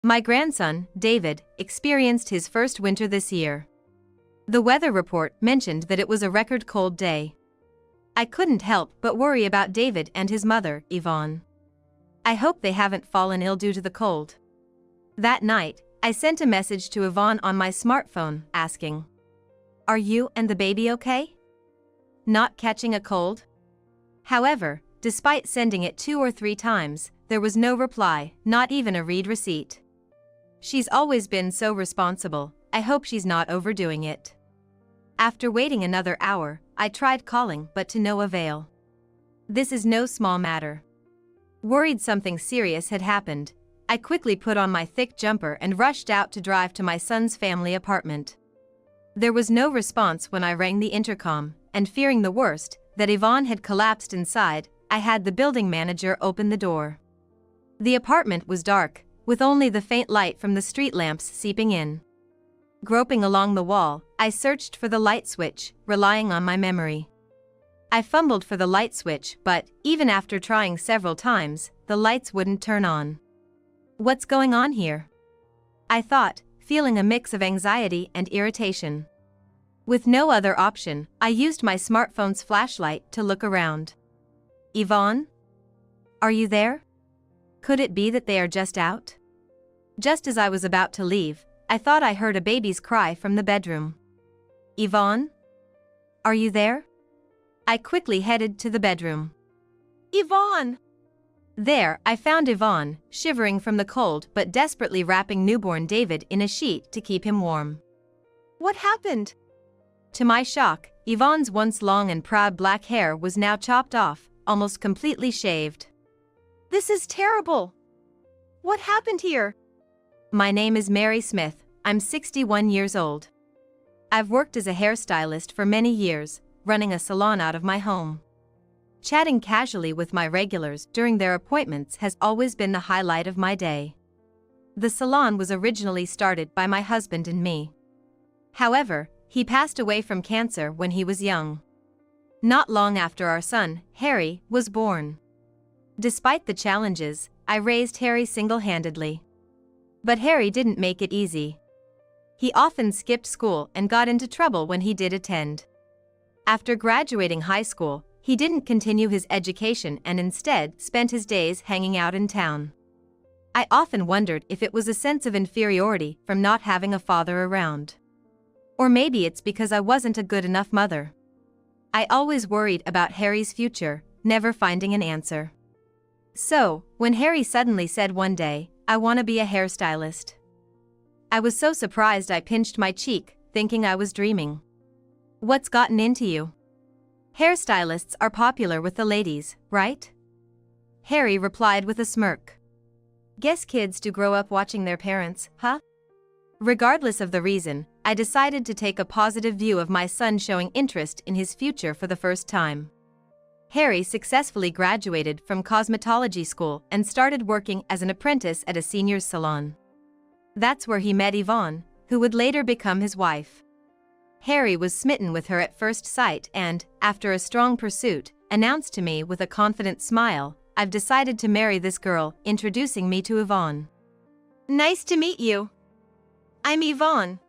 My grandson, David, experienced his first winter this year. The weather report mentioned that it was a record cold day. I couldn't help but worry about David and his mother, Yvonne. I hope they haven't fallen ill due to the cold. That night, I sent a message to Yvonne on my smartphone, asking, "Are you and the baby okay? Not catching a cold?" However, despite sending it 2 or 3 times, there was no reply, not even a read receipt. She's always been so responsible, I hope she's not overdoing it. After waiting another hour, I tried calling but to no avail. This is no small matter. Worried something serious had happened, I quickly put on my thick jumper and rushed out to drive to my son's family apartment. There was no response when I rang the intercom, and fearing the worst, that Yvonne had collapsed inside, I had the building manager open the door. The apartment was dark, with only the faint light from the street lamps seeping in. Groping along the wall, I searched for the light switch, relying on my memory. I fumbled for the light switch, but, even after trying several times, the lights wouldn't turn on. What's going on here? I thought, feeling a mix of anxiety and irritation. With no other option, I used my smartphone's flashlight to look around. Yvonne? Are you there? Could it be that they are just out? Just as I was about to leave, I thought I heard a baby's cry from the bedroom. Yvonne? Are you there? I quickly headed to the bedroom. Yvonne! There, I found Yvonne, shivering from the cold but desperately wrapping newborn David in a sheet to keep him warm. What happened? To my shock, Yvonne's once long and proud black hair was now chopped off, almost completely shaved. This is terrible! What happened here? My name is Mary Smith, I'm 61 years old. I've worked as a hairstylist for many years, running a salon out of my home. Chatting casually with my regulars during their appointments has always been the highlight of my day. The salon was originally started by my husband and me. However, he passed away from cancer when he was young. Not long after our son, Harry, was born. Despite the challenges, I raised Harry single-handedly. But Harry didn't make it easy. He often skipped school and got into trouble when he did attend. After graduating high school, he didn't continue his education and instead spent his days hanging out in town. I often wondered if it was a sense of inferiority from not having a father around. Or maybe it's because I wasn't a good enough mother. I always worried about Harry's future, never finding an answer. So, when Harry suddenly said one day, "I want to be a hairstylist," I was so surprised I pinched my cheek, thinking I was dreaming. What's gotten into you? Hairstylists are popular with the ladies, right? Harry replied with a smirk. Guess kids do grow up watching their parents, huh? Regardless of the reason, I decided to take a positive view of my son showing interest in his future for the first time. Harry successfully graduated from cosmetology school and started working as an apprentice at a senior's salon. That's where he met Yvonne, who would later become his wife. Harry was smitten with her at first sight and, after a strong pursuit, announced to me with a confident smile, "I've decided to marry this girl," introducing me to Yvonne. Nice to meet you. I'm Yvonne.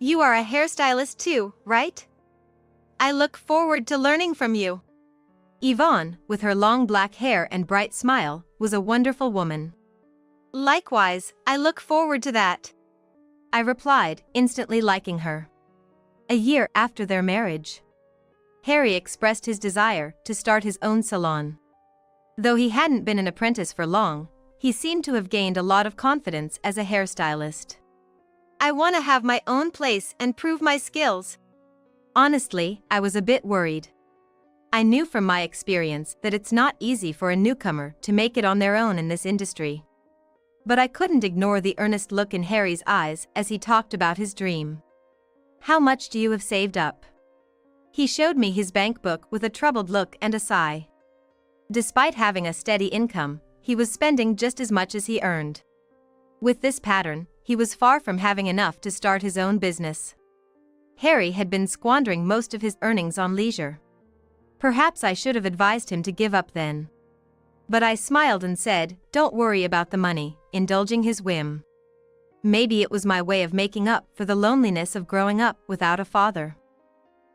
You are a hairstylist too, right? I look forward to learning from you. Yvonne, with her long black hair and bright smile, was a wonderful woman. Likewise, I look forward to that, I replied, instantly liking her. A year after their marriage, Harry expressed his desire to start his own salon. Though he hadn't been an apprentice for long, he seemed to have gained a lot of confidence as a hairstylist. I want to have my own place and prove my skills. Honestly, I was a bit worried. I knew from my experience that it's not easy for a newcomer to make it on their own in this industry. But I couldn't ignore the earnest look in Harry's eyes as he talked about his dream. How much do you have saved up? He showed me his bank book with a troubled look and a sigh. Despite having a steady income, he was spending just as much as he earned. With this pattern, he was far from having enough to start his own business. Harry had been squandering most of his earnings on leisure. Perhaps I should have advised him to give up then. But I smiled and said, "Don't worry about the money. indulging his whim. Maybe it was my way of making up for the loneliness of growing up without a father.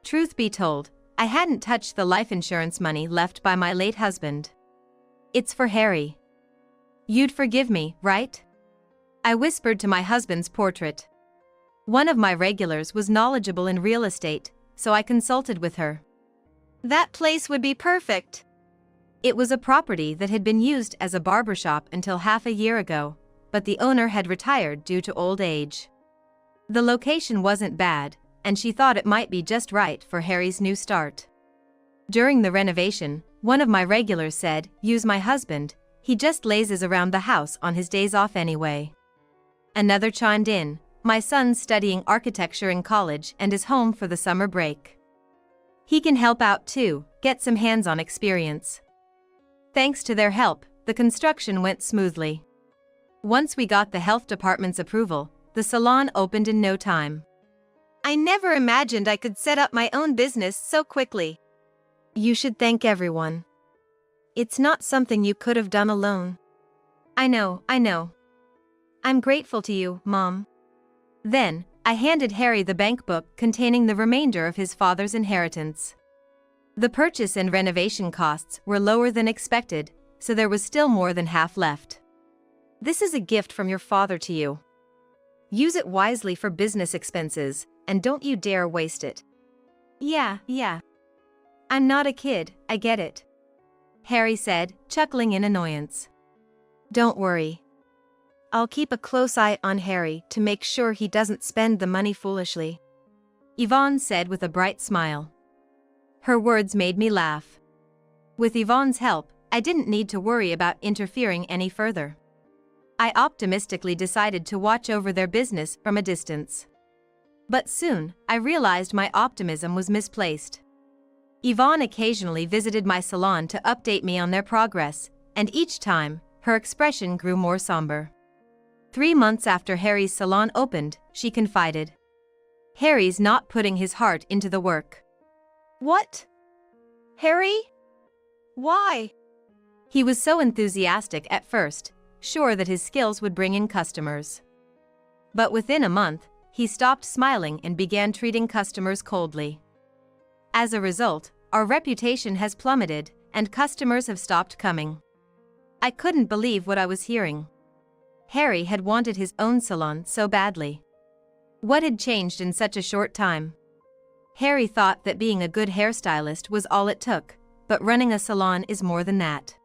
Truth be told, I hadn't touched the life insurance money left by my late husband. It's for Harry. You'd forgive me, right? I whispered to my husband's portrait. One of my regulars was knowledgeable in real estate, so I consulted with her. That place would be perfect. It was a property that had been used as a barbershop until half a year ago, but the owner had retired due to old age. The location wasn't bad, and she thought it might be just right for Harry's new start. During the renovation, one of my regulars said, "Use my husband, he just lazes around the house on his days off anyway." Another chimed in, "My son's studying architecture in college and is home for the summer break. He can help out too, get some hands-on experience." Thanks to their help, the construction went smoothly. Once we got the health department's approval, the salon opened in no time. I never imagined I could set up my own business so quickly. You should thank everyone. It's not something you could have done alone. I know. I'm grateful to you, Mom. Then, I handed Harry the bank book containing the remainder of his father's inheritance. The purchase and renovation costs were lower than expected, so there was still more than half left. This is a gift from your father to you. Use it wisely for business expenses, and don't you dare waste it. Yeah. I'm not a kid, I get it. Harry said, chuckling in annoyance. Don't worry. I'll keep a close eye on Harry to make sure he doesn't spend the money foolishly. Yvonne said with a bright smile. Her words made me laugh. With Yvonne's help, I didn't need to worry about interfering any further. I optimistically decided to watch over their business from a distance. But soon, I realized my optimism was misplaced. Yvonne occasionally visited my salon to update me on their progress, and each time, her expression grew more somber. 3 months after Harry's salon opened, she confided. Harry's not putting his heart into the work. What? Harry? Why? He was so enthusiastic at first, sure that his skills would bring in customers. But within a month, he stopped smiling and began treating customers coldly. As a result, our reputation has plummeted, and customers have stopped coming. I couldn't believe what I was hearing. Harry had wanted his own salon so badly. What had changed in such a short time? Harry thought that being a good hairstylist was all it took, but running a salon is more than that.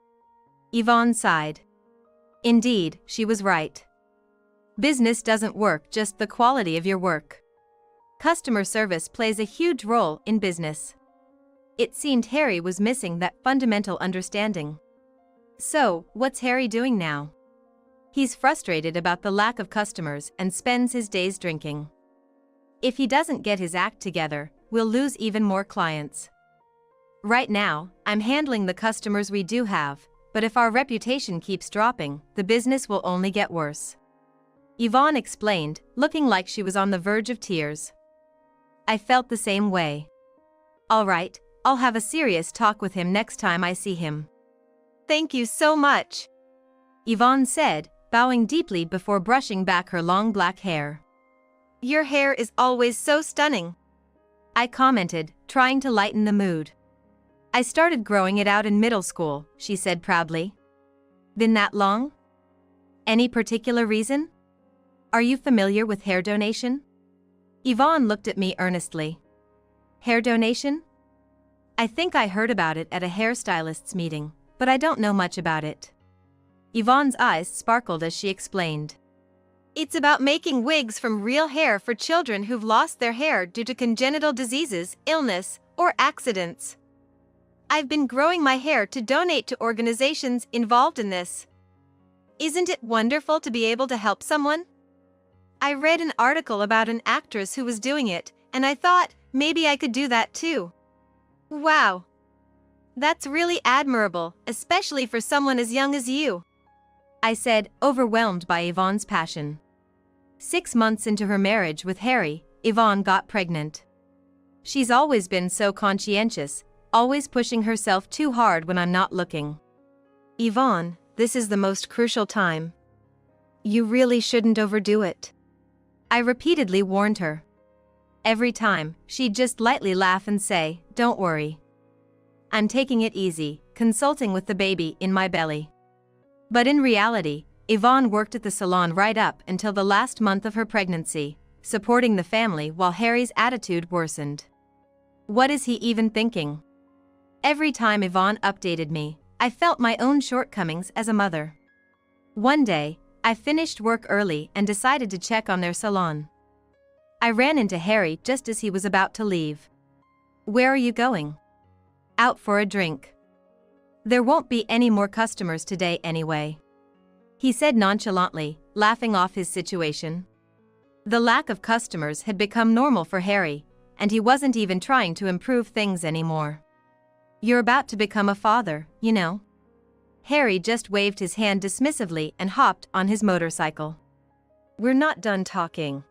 Yvonne sighed. Indeed, she was right. Business doesn't work just the quality of your work. Customer service plays a huge role in business. It seemed Harry was missing that fundamental understanding. So, what's Harry doing now? He's frustrated about the lack of customers and spends his days drinking. If he doesn't get his act together, we'll lose even more clients. Right now, I'm handling the customers we do have, but if our reputation keeps dropping, the business will only get worse. Yvonne explained, looking like she was on the verge of tears. I felt the same way. All right, I'll have a serious talk with him next time I see him. Thank you so much, Yvonne said, bowing deeply before brushing back her long black hair. Your hair is always so stunning, I commented, trying to lighten the mood. I started growing it out in middle school, she said proudly. Been that long? Any particular reason? Are you familiar with hair donation? Yvonne looked at me earnestly. Hair donation? I think I heard about it at a hairstylist's meeting, but I don't know much about it. Yvonne's eyes sparkled as she explained. It's about making wigs from real hair for children who've lost their hair due to congenital diseases, illness, or accidents. I've been growing my hair to donate to organizations involved in this. Isn't it wonderful to be able to help someone? I read an article about an actress who was doing it, and I thought, maybe I could do that too. Wow. That's really admirable, especially for someone as young as you, I said, overwhelmed by Yvonne's passion. 6 months into her marriage with Harry, Yvonne got pregnant. She's always been so conscientious, always pushing herself too hard when I'm not looking. Yvonne, this is the most crucial time. You really shouldn't overdo it. I repeatedly warned her. Every time, she'd just lightly laugh and say, "Don't worry. I'm taking it easy, consulting with the baby in my belly." But in reality, Yvonne worked at the salon right up until the last month of her pregnancy, supporting the family while Harry's attitude worsened. What is he even thinking? Every time Yvonne updated me, I felt my own shortcomings as a mother. One day, I finished work early and decided to check on their salon. I ran into Harry just as he was about to leave. "Where are you going?" "Out for a drink." "There won't be any more customers today anyway," he said nonchalantly, laughing off his situation. The lack of customers had become normal for Harry, and he wasn't even trying to improve things anymore. "You're about to become a father, you know." Harry just waved his hand dismissively and hopped on his motorcycle. "We're not done talking.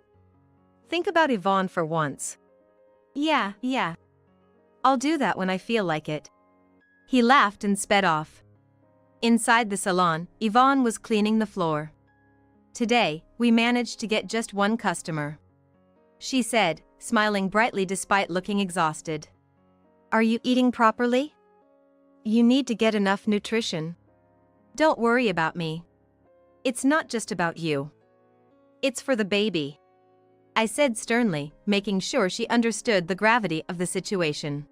Think about Yvonne for once." Yeah. I'll do that when I feel like it." He laughed and sped off. Inside the salon, Yvonne was cleaning the floor. "Today, we managed to get just one customer," she said, smiling brightly despite looking exhausted. "Are you eating properly? You need to get enough nutrition." "Don't worry about me. It's not just about you. It's for the baby," I said sternly, making sure she understood the gravity of the situation.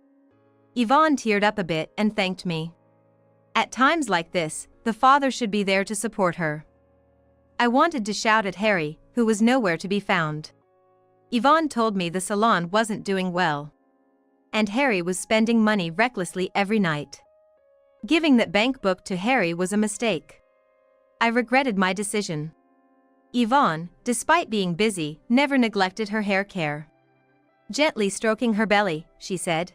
Yvonne teared up a bit and thanked me. At times like this, the father should be there to support her. I wanted to shout at Harry, who was nowhere to be found. Yvonne told me the salon wasn't doing well, and Harry was spending money recklessly every night. Giving that bank book to Harry was a mistake. I regretted my decision. Yvonne, despite being busy, never neglected her hair care. Gently stroking her belly, she said,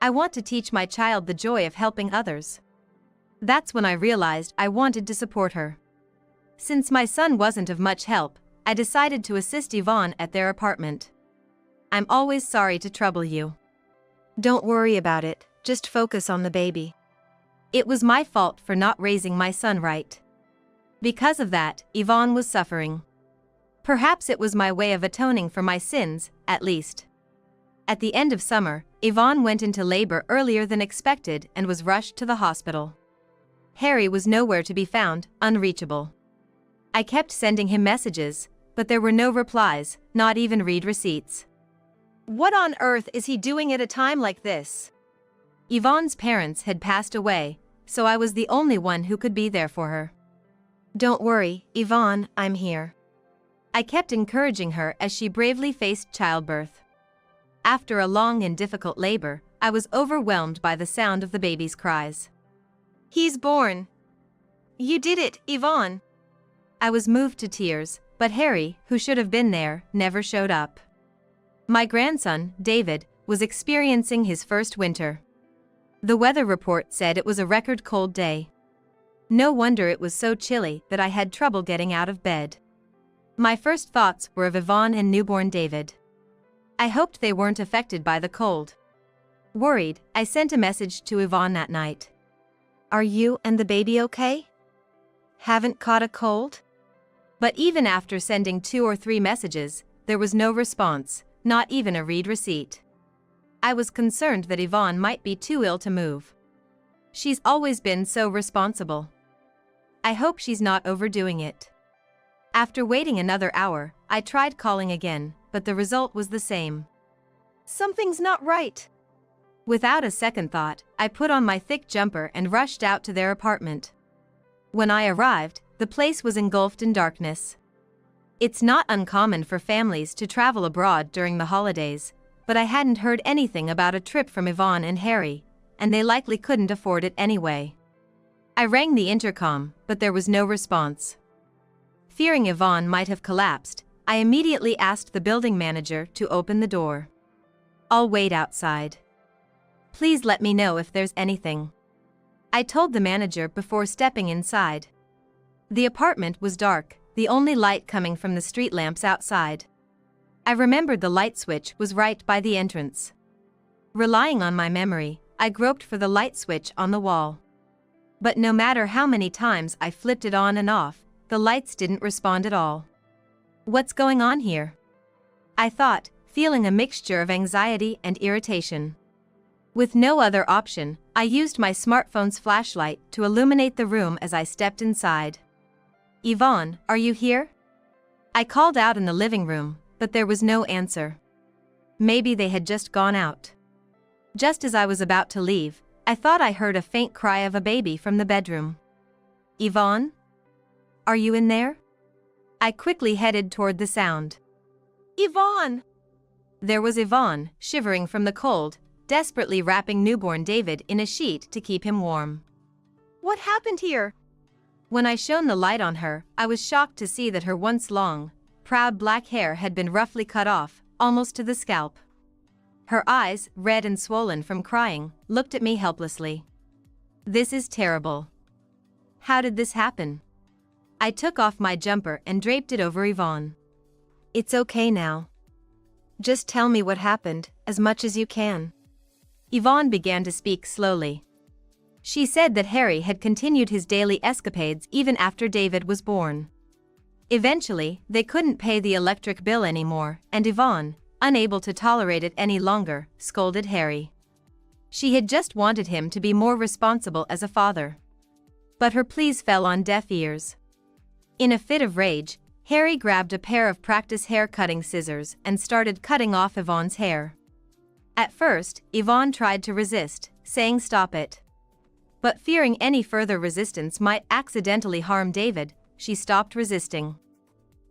"I want to teach my child the joy of helping others." That's when I realized I wanted to support her. Since my son wasn't of much help, I decided to assist Yvonne at their apartment. "I'm always sorry to trouble you." "Don't worry about it, just focus on the baby. It was my fault for not raising my son right." Because of that, Yvonne was suffering. Perhaps it was my way of atoning for my sins, at least. At the end of summer, Yvonne went into labor earlier than expected and was rushed to the hospital. Harry was nowhere to be found, unreachable. I kept sending him messages, but there were no replies, not even read receipts. What on earth is he doing at a time like this? Yvonne's parents had passed away, so I was the only one who could be there for her. "Don't worry, Yvonne, I'm here." I kept encouraging her as she bravely faced childbirth. After a long and difficult labor, I was overwhelmed by the sound of the baby's cries. "He's born. You did it, Yvonne." I was moved to tears, but Harry, who should have been there, never showed up. My grandson, David, was experiencing his first winter. The weather report said it was a record cold day. No wonder it was so chilly that I had trouble getting out of bed. My first thoughts were of Yvonne and newborn David. I hoped they weren't affected by the cold. Worried, I sent a message to Yvonne that night. "Are you and the baby okay? Haven't caught a cold?" But even after sending 2 or 3 messages, there was no response, not even a read receipt. I was concerned that Yvonne might be too ill to move. She's always been so responsible. I hope she's not overdoing it. After waiting another hour, I tried calling again, but the result was the same. Something's not right. Without a second thought, I put on my thick jumper and rushed out to their apartment. When I arrived, the place was engulfed in darkness. It's not uncommon for families to travel abroad during the holidays, but I hadn't heard anything about a trip from Yvonne and Harry, and they likely couldn't afford it anyway. I rang the intercom, but there was no response. Fearing Yvonne might have collapsed, I immediately asked the building manager to open the door. "I'll wait outside. Please let me know if there's anything," I told the manager before stepping inside. The apartment was dark, the only light coming from the street lamps outside. I remembered the light switch was right by the entrance. Relying on my memory, I groped for the light switch on the wall. But no matter how many times I flipped it on and off, the lights didn't respond at all. What's going on here? I thought, feeling a mixture of anxiety and irritation. With no other option, I used my smartphone's flashlight to illuminate the room as I stepped inside. Yvonne, are you here? I called out in the living room, but there was no answer. Maybe they had just gone out. Just as I was about to leave, I thought I heard a faint cry of a baby from the bedroom. Yvonne? Are you in there? I quickly headed toward the sound. Yvonne! There was Yvonne, shivering from the cold, desperately wrapping newborn David in a sheet to keep him warm. What happened here? When I shone the light on her, I was shocked to see that her once long, proud black hair had been roughly cut off, almost to the scalp. Her eyes, red and swollen from crying, looked at me helplessly. This is terrible. How did this happen? I took off my jumper and draped it over Yvonne. It's okay now. Just tell me what happened, as much as you can. Yvonne began to speak slowly. She said that Harry had continued his daily escapades even after David was born. Eventually, they couldn't pay the electric bill anymore, and Yvonne, unable to tolerate it any longer, scolded Harry. She had just wanted him to be more responsible as a father. But her pleas fell on deaf ears. In a fit of rage, Harry grabbed a pair of practice hair-cutting scissors and started cutting off Yvonne's hair. At first, Yvonne tried to resist, saying stop it. But fearing any further resistance might accidentally harm David, she stopped resisting.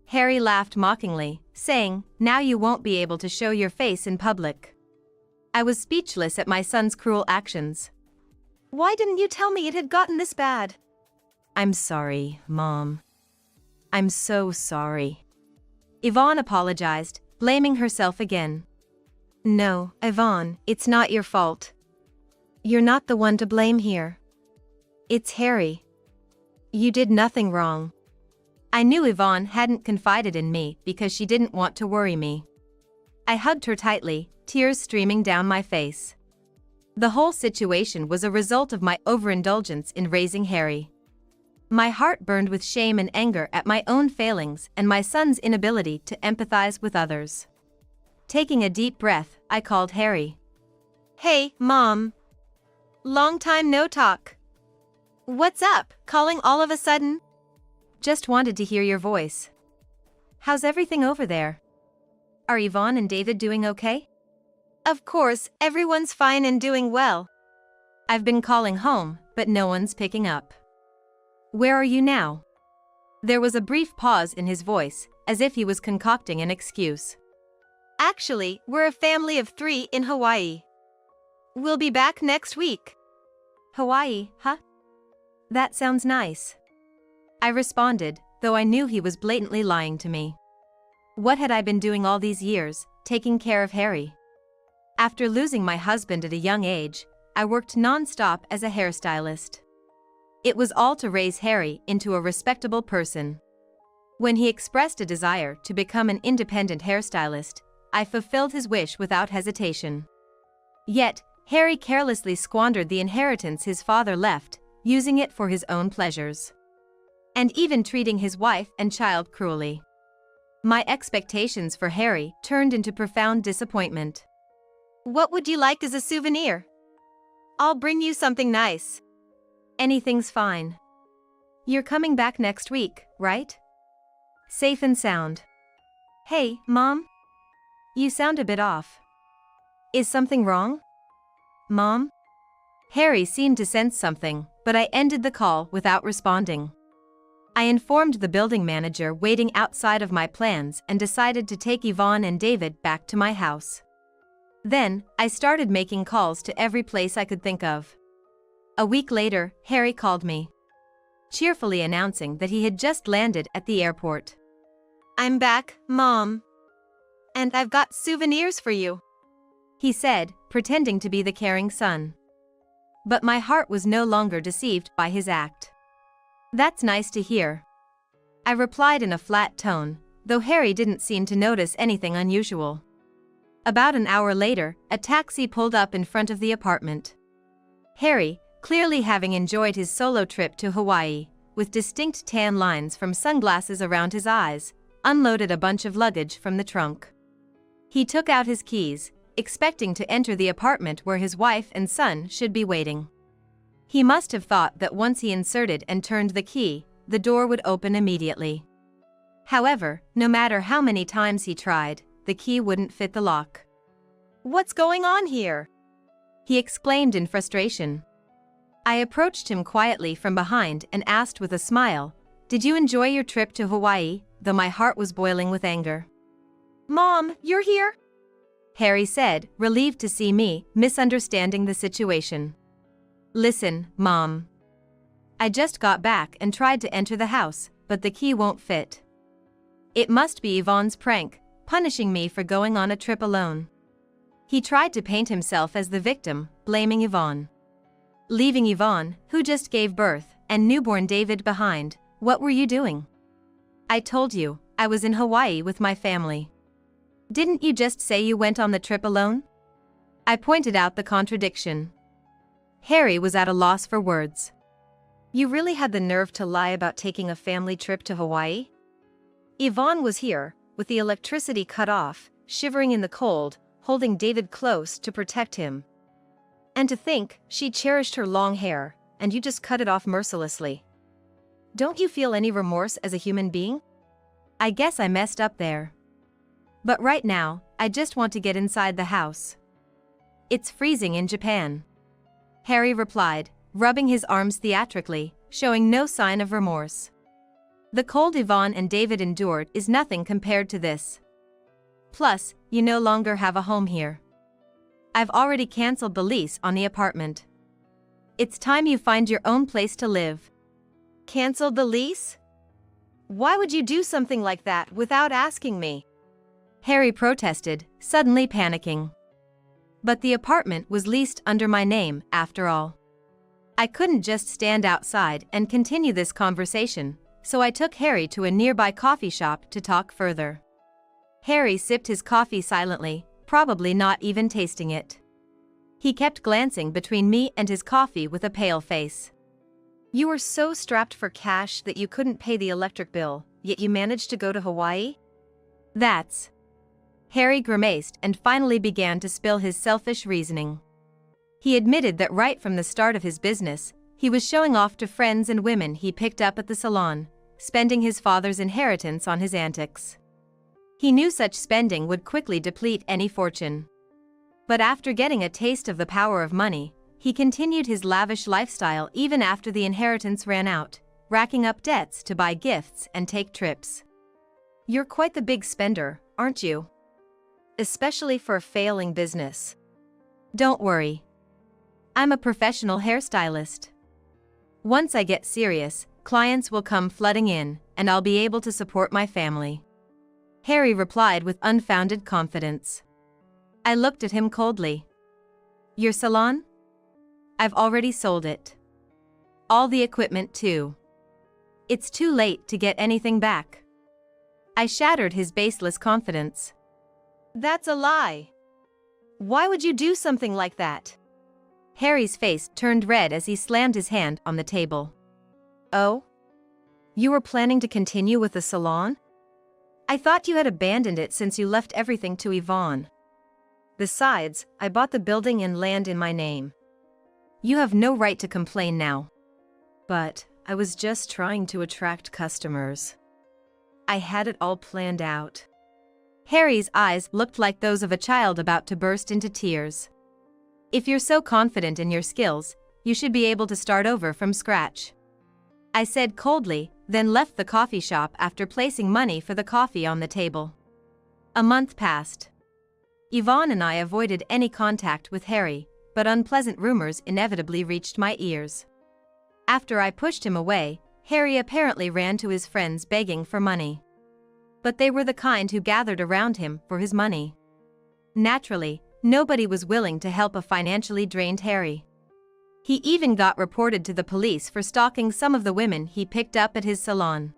Harry laughed mockingly, saying, "Now you won't be able to show your face in public." I was speechless at my son's cruel actions. Why didn't you tell me it had gotten this bad? I'm sorry, Mom. I'm so sorry. Yvonne apologized, blaming herself again. No, Yvonne, it's not your fault. You're not the one to blame here. It's Harry. You did nothing wrong. I knew Yvonne hadn't confided in me because she didn't want to worry me. I hugged her tightly, tears streaming down my face. The whole situation was a result of my overindulgence in raising Harry. My heart burned with shame and anger at my own failings and my son's inability to empathize with others. Taking a deep breath, I called Harry. Hey, Mom. Long time no talk. What's up, calling all of a sudden? Just wanted to hear your voice. How's everything over there? Are Yvonne and David doing okay? Of course, everyone's fine and doing well. I've been calling home, but no one's picking up. Where are you now? There was a brief pause in his voice, as if he was concocting an excuse. Actually, we're a family of 3 in Hawaii. We'll be back next week. Hawaii, huh? That sounds nice. I responded, though I knew he was blatantly lying to me. What had I been doing all these years, taking care of Harry? After losing my husband at a young age, I worked non-stop as a hairstylist. It was all to raise Harry into a respectable person. When he expressed a desire to become an independent hairstylist, I fulfilled his wish without hesitation. Yet, Harry carelessly squandered the inheritance his father left, using it for his own pleasures. And even treating his wife and child cruelly. My expectations for Harry turned into profound disappointment. What would you like as a souvenir? I'll bring you something nice. Anything's fine. You're coming back next week, right? Safe and sound. Hey, Mom? You sound a bit off. Is something wrong? Mom? Harry seemed to sense something, but I ended the call without responding. I informed the building manager waiting outside of my plans and decided to take Yvonne and David back to my house. Then, I started making calls to every place I could think of. A week later, Harry called me, cheerfully announcing that he had just landed at the airport. I'm back, Mom. And I've got souvenirs for you, he said, pretending to be the caring son. But my heart was no longer deceived by his act. That's nice to hear. I replied in a flat tone, though Harry didn't seem to notice anything unusual. About an hour later, a taxi pulled up in front of the apartment. Harry, clearly having enjoyed his solo trip to Hawaii, with distinct tan lines from sunglasses around his eyes, unloaded a bunch of luggage from the trunk. He took out his keys, expecting to enter the apartment where his wife and son should be waiting. He must have thought that once he inserted and turned the key, the door would open immediately. However, no matter how many times he tried, the key wouldn't fit the lock. "What's going on here?" he exclaimed in frustration. I approached him quietly from behind and asked with a smile, "Did you enjoy your trip to Hawaii?" though my heart was boiling with anger. "Mom, you're here?" Harry said, relieved to see me, misunderstanding the situation. "Listen, Mom. I just got back and tried to enter the house, but the key won't fit. It must be Yvonne's prank, punishing me for going on a trip alone." He tried to paint himself as the victim, blaming Yvonne. Leaving Yvonne, who just gave birth, and newborn David behind, what were you doing? I told you, I was in Hawaii with my family. Didn't you just say you went on the trip alone? I pointed out the contradiction. Harry was at a loss for words. You really had the nerve to lie about taking a family trip to Hawaii? Yvonne was here, with the electricity cut off, shivering in the cold, holding David close to protect him. And to think, she cherished her long hair, and you just cut it off mercilessly. Don't you feel any remorse as a human being? I guess I messed up there. But right now, I just want to get inside the house. It's freezing in Japan. Harry replied, rubbing his arms theatrically, showing no sign of remorse. The cold Yvonne and David endured is nothing compared to this. Plus, you no longer have a home here. I've already cancelled the lease on the apartment. It's time you find your own place to live. Cancelled the lease? Why would you do something like that without asking me? Harry protested, suddenly panicking. But the apartment was leased under my name, after all. I couldn't just stand outside and continue this conversation, so I took Harry to a nearby coffee shop to talk further. Harry sipped his coffee silently, probably not even tasting it. He kept glancing between me and his coffee with a pale face. You were so strapped for cash that you couldn't pay the electric bill, yet you managed to go to Hawaii? That's... Harry grimaced and finally began to spill his selfish reasoning. He admitted that right from the start of his business, he was showing off to friends and women he picked up at the salon, spending his father's inheritance on his antics. He knew such spending would quickly deplete any fortune. But after getting a taste of the power of money, he continued his lavish lifestyle even after the inheritance ran out, racking up debts to buy gifts and take trips. You're quite the big spender, aren't you? Especially for a failing business. Don't worry. I'm a professional hairstylist. Once I get serious, clients will come flooding in, and I'll be able to support my family. Harry replied with unfounded confidence. I looked at him coldly. Your salon? I've already sold it. All the equipment too. It's too late to get anything back. I shattered his baseless confidence. That's a lie. Why would you do something like that? Harry's face turned red as he slammed his hand on the table. Oh? You were planning to continue with the salon? I thought you had abandoned it since you left everything to Yvonne. Besides, I bought the building and land in my name. You have no right to complain now. But, I was just trying to attract customers. I had it all planned out. Harry's eyes looked like those of a child about to burst into tears. If you're so confident in your skills, you should be able to start over from scratch. I said coldly, then left the coffee shop after placing money for the coffee on the table. A month passed. Yvonne and I avoided any contact with Harry, but unpleasant rumors inevitably reached my ears. After I pushed him away, Harry apparently ran to his friends begging for money. But they were the kind who gathered around him for his money. Naturally, nobody was willing to help a financially drained Harry. He even got reported to the police for stalking some of the women he picked up at his salon.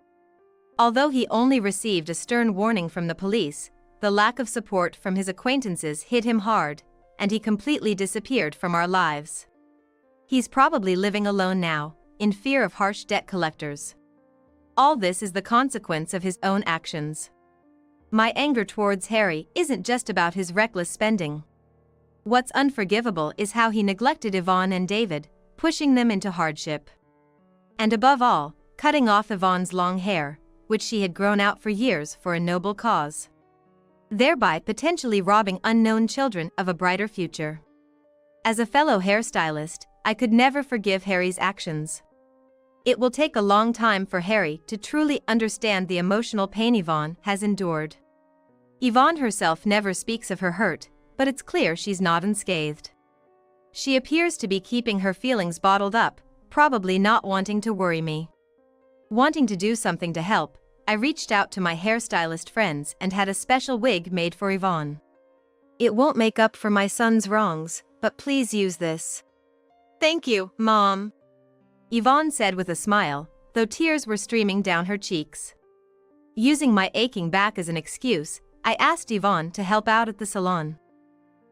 Although he only received a stern warning from the police, the lack of support from his acquaintances hit him hard, and he completely disappeared from our lives. He's probably living alone now, in fear of harsh debt collectors. All this is the consequence of his own actions. My anger towards Harry isn't just about his reckless spending. What's unforgivable is how he neglected Yvonne and David, pushing them into hardship. And above all, cutting off Yvonne's long hair, which she had grown out for years for a noble cause, thereby potentially robbing unknown children of a brighter future. As a fellow hairstylist, I could never forgive Harry's actions. It will take a long time for Harry to truly understand the emotional pain Yvonne has endured. Yvonne herself never speaks of her hurt, but it's clear she's not unscathed. She appears to be keeping her feelings bottled up, probably not wanting to worry me. Wanting to do something to help, I reached out to my hairstylist friends and had a special wig made for Yvonne. It won't make up for my son's wrongs, but please use this. Thank you, Mom, Yvonne said with a smile, though tears were streaming down her cheeks. Using my aching back as an excuse, I asked Yvonne to help out at the salon.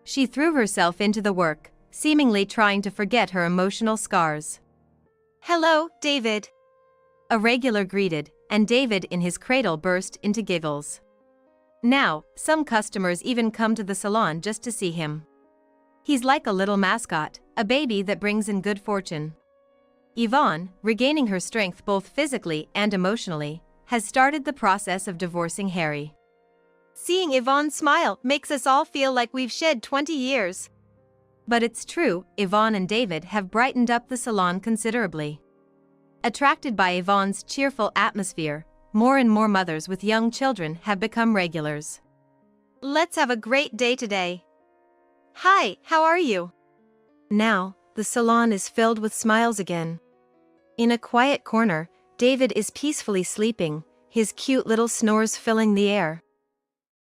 She threw herself into the work, seemingly trying to forget her emotional scars. "Hello, David," a regular greeted, and David in his cradle burst into giggles. Now, some customers even come to the salon just to see him. He's like a little mascot, a baby that brings in good fortune. Yvonne, regaining her strength both physically and emotionally, has started the process of divorcing Harry. Seeing Yvonne smile makes us all feel like we've shed 20 years. But it's true, Yvonne and David have brightened up the salon considerably. Attracted by Yvonne's cheerful atmosphere, more and more mothers with young children have become regulars. "Let's have a great day today." "Hi, how are you?" Now, the salon is filled with smiles again. In a quiet corner, David is peacefully sleeping, his cute little snores filling the air.